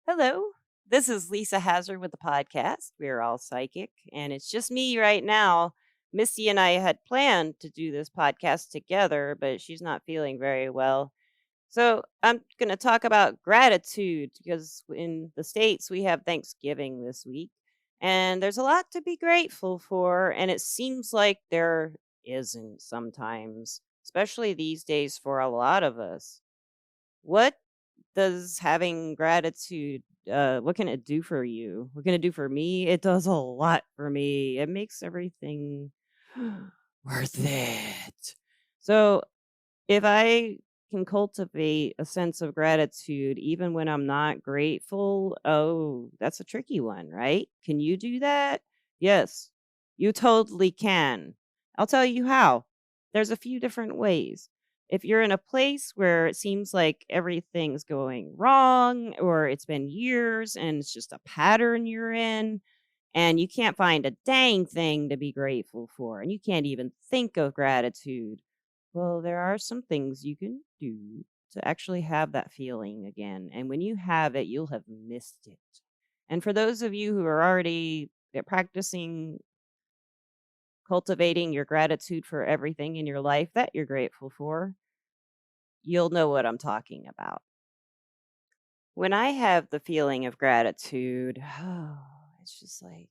Hello. This is Lisa Hazard with the podcast. We're all psychic, and it's just me right now. Misty and I had planned to do this podcast together, but she's not feeling very well. So I'm going to talk about gratitude because in the States we have Thanksgiving this week, and there's a lot to be grateful for. And it seems like there isn't sometimes, especially these days for a lot of us. What does having gratitude what can it do for you? What can it do for me? It does a lot for me. It makes everything worth it. So, if I can cultivate a sense of gratitude even when I'm not grateful, oh, that's a tricky one, right? Can you do that? Yes, you totally can. I'll tell you how. There's a few different ways. If you're in a place where it seems like everything's going wrong or it's been years and it's just a pattern you're in, and you can't find a dang thing to be grateful for, and you can't even think of gratitude, well, there are some things you can do to actually have that feeling again. And when you have it, you'll have missed it. And for those of you who are already practicing cultivating your gratitude for everything in your life that you're grateful for, you'll know what I'm talking about. When I have the feeling of gratitude, it's just like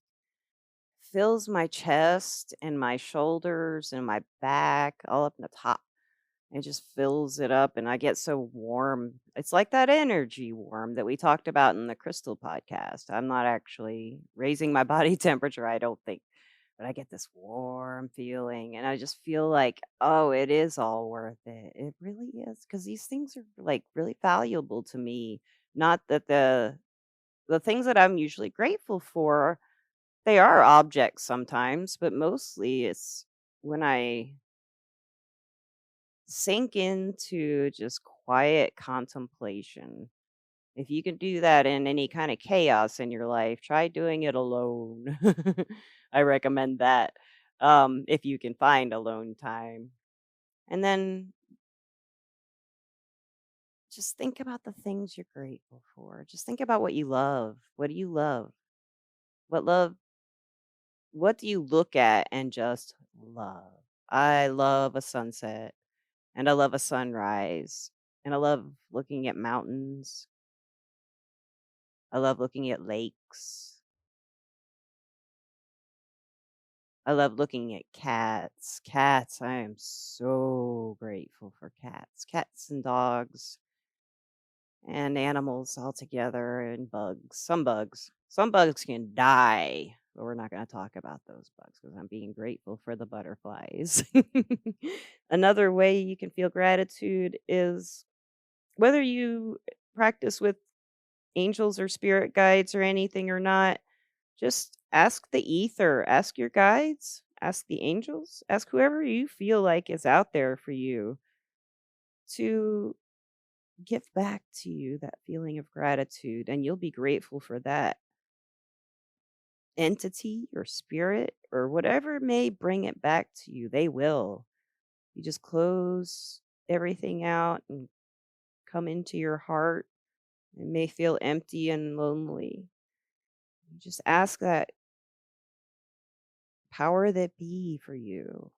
fills my chest and my shoulders and my back all up in the top. It just fills it up and I get so warm. It's like that energy warm that we talked about in the crystal podcast. I'm not actually raising my body temperature, I don't think, but I get this warm feeling and I just feel like, oh, it is all worth it. It really is because these things are like really valuable to me. Not that the things that I'm usually grateful for, they are objects sometimes, but mostly it's when I sink into just quiet contemplation. If you can do that in any kind of chaos in your life, try doing it alone. I recommend that if you can find alone time. And then just think about the things you're grateful for. Just think about what you love. What do you love? What love what do you look at and just love? I love a sunset and I love a sunrise and I love looking at mountains. I love looking at lakes. I love looking at cats. Cats, I am so grateful for cats. Cats and dogs and animals all together and bugs. Some bugs. Some bugs can die, but we're not going to talk about those bugs because I'm being grateful for the butterflies. Another way you can feel gratitude is whether you practice with angels or spirit guides or anything or not. Just ask the ether, ask your guides, ask the angels, ask whoever you feel like is out there for you to give back to you that feeling of gratitude. And you'll be grateful for that entity or spirit or whatever may bring it back to you. They will. You just close everything out and come into your heart. It may feel empty and lonely. You just ask that power that be for you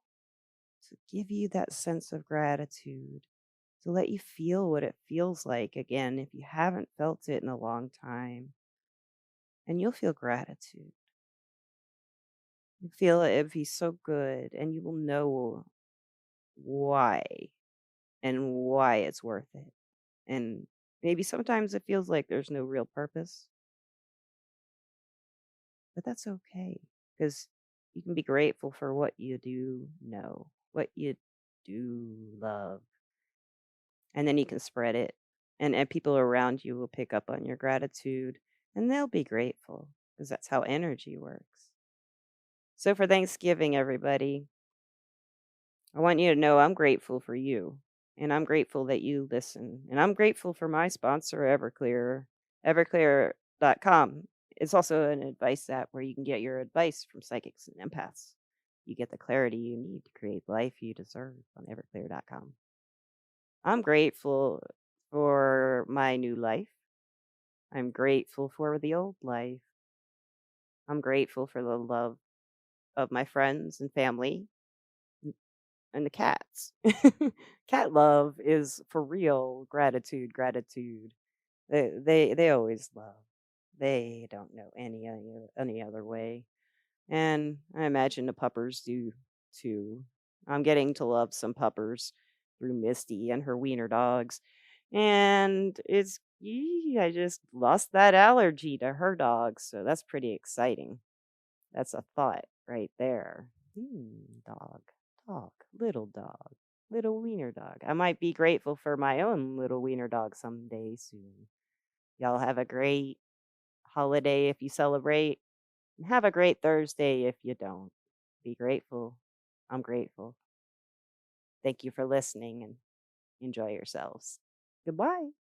to give you that sense of gratitude, to let you feel what it feels like again if you haven't felt it in a long time. And you'll feel gratitude. You feel it, it'd be so good, and you will know why and why it's worth it. And maybe sometimes it feels like there's no real purpose, but that's okay because you can be grateful for what you do know, what you do love, and then you can spread it, and people around you will pick up on your gratitude, and they'll be grateful because that's how energy works. So for Thanksgiving, everybody, I want you to know I'm grateful for you, and I'm grateful that you listen, and I'm grateful for my sponsor, Everclear. Everclear.com. It's also an advice app where you can get your advice from psychics and empaths. You get the clarity you need to create the life you deserve on Everclear.com. I'm grateful for my new life. I'm grateful for the old life. I'm grateful for the love of my friends and family n- and the cats. Cat love is for real gratitude, gratitude. They always love. They don't know any other way. And I imagine the puppers do too. I'm getting to love some puppers through Misty and her wiener dogs. And I just lost that allergy to her dogs. So that's pretty exciting. That's a thought right there. Dog, dog, little wiener dog. I might be grateful for my own little wiener dog someday soon. Y'all have a great holiday if you celebrate. And have a great Thursday if you don't. Be grateful. I'm grateful. Thank you for listening and enjoy yourselves. Goodbye.